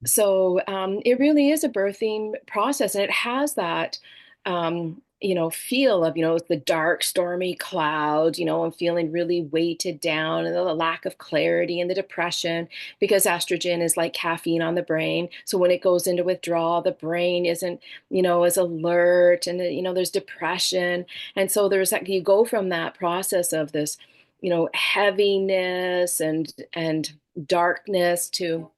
So it really is a birthing process, and it has that, feel of, the dark, stormy clouds, and feeling really weighted down, and the lack of clarity and the depression, because estrogen is like caffeine on the brain. So when it goes into withdrawal, the brain isn't, as alert, and, there's depression. And so there's like, you go from that process of this, heaviness and darkness to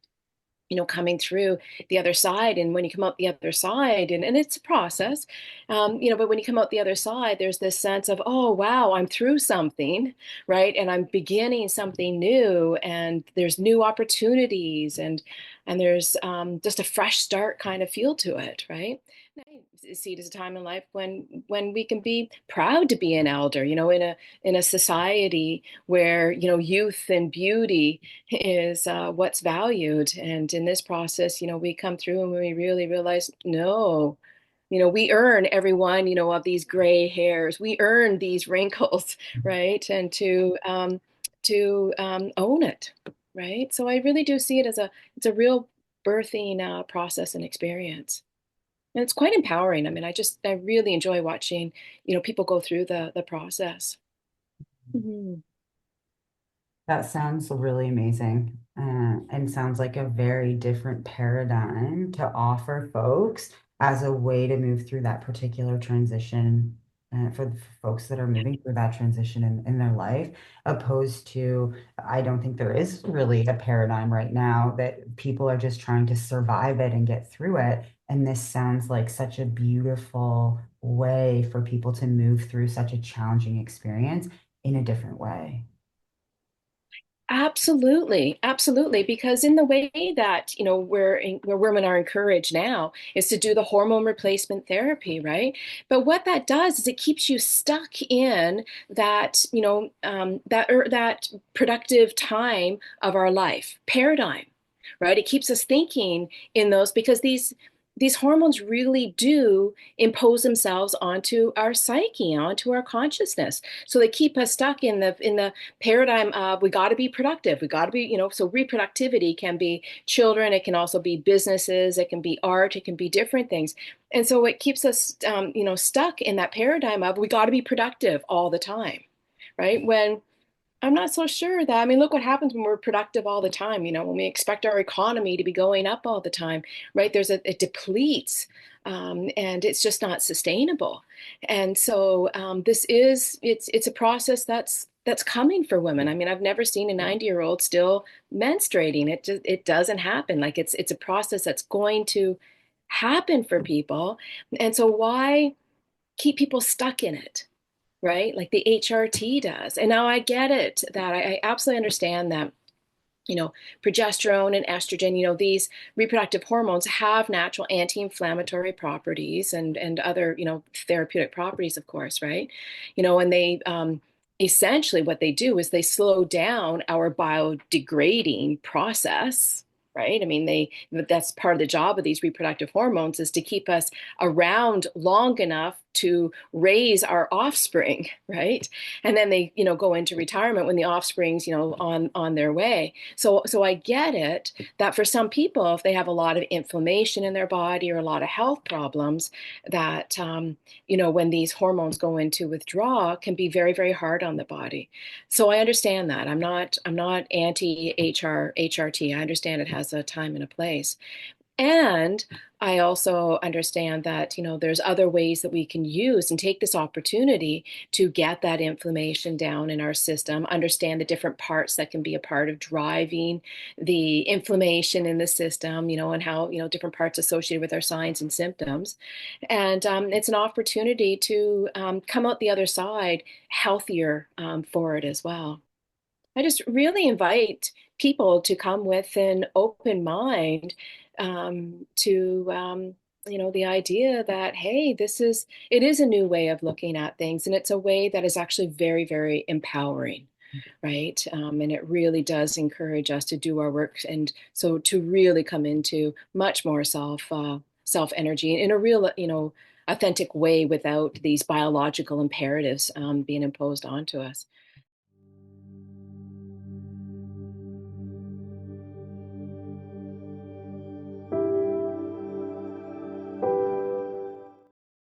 coming through the other side. And when you come out the other side, and it's a process, but when you come out the other side, there's this sense of, oh, wow, I'm through something, right? And I'm beginning something new, and there's new opportunities, and there's just a fresh start kind of feel to it, right? I see it as a time in life when we can be proud to be an elder, in a society where, youth and beauty is what's valued. And in this process, we come through and we really realize, no, we earn every one, of these gray hairs. We earn these wrinkles, right? And to own it, right? So I really do see it as it's a real birthing process and experience. And it's quite empowering. I mean, I really enjoy watching, people go through the process. Mhm. That sounds really amazing, and sounds like a very different paradigm to offer folks as a way to move through that particular transition, for the folks that are moving through that transition in their life, opposed to, I don't think there is really a paradigm right now that people are just trying to survive it and get through it. And this sounds like such a beautiful way for people to move through such a challenging experience in a different way. Absolutely, absolutely. Because in the way that, where women are encouraged now is to do the hormone replacement therapy, right? But what that does is it keeps you stuck in that, that productive time of our life paradigm, right? It keeps us thinking in those, because these hormones really do impose themselves onto our psyche, onto our consciousness. So they keep us stuck in the paradigm of, we got to be productive. We got to be, so reproductivity can be children. It can also be businesses. It can be art. It can be different things. And so it keeps us, stuck in that paradigm of, we got to be productive all the time, right? When I'm not so sure that, I mean, look what happens when we're productive all the time, when we expect our economy to be going up all the time, right? It depletes, and it's just not sustainable. And so it's a process that's coming for women. I mean, I've never seen a 90-year-old still menstruating. It doesn't happen. Like it's a process that's going to happen for people. And so why keep people stuck in it? Right? Like the HRT does. And now I get it, that I absolutely understand that, progesterone and estrogen, these reproductive hormones have natural anti-inflammatory properties and other, therapeutic properties, of course, right? And they essentially what they do is they slow down our biodegrading process. Right. I mean, that's part of the job of these reproductive hormones, is to keep us around long enough to raise our offspring, right? And then they, go into retirement when the offspring's, on their way. So I get it that for some people, if they have a lot of inflammation in their body or a lot of health problems, that when these hormones go into withdrawal, can be very, very hard on the body. So I understand that. I'm not anti HRT. I understand it has a time and a place. And I also understand that, there's other ways that we can use and take this opportunity to get that inflammation down in our system, understand the different parts that can be a part of driving the inflammation in the system, and how, different parts associated with our signs and symptoms. And it's an opportunity to come out the other side healthier for it as well. I just really invite people to come with an open mind, to the idea that, hey, it is a new way of looking at things, and it's a way that is actually very, very empowering, right? And it really does encourage us to do our work, and so to really come into much more self energy in a real, authentic way, without these biological imperatives being imposed onto us.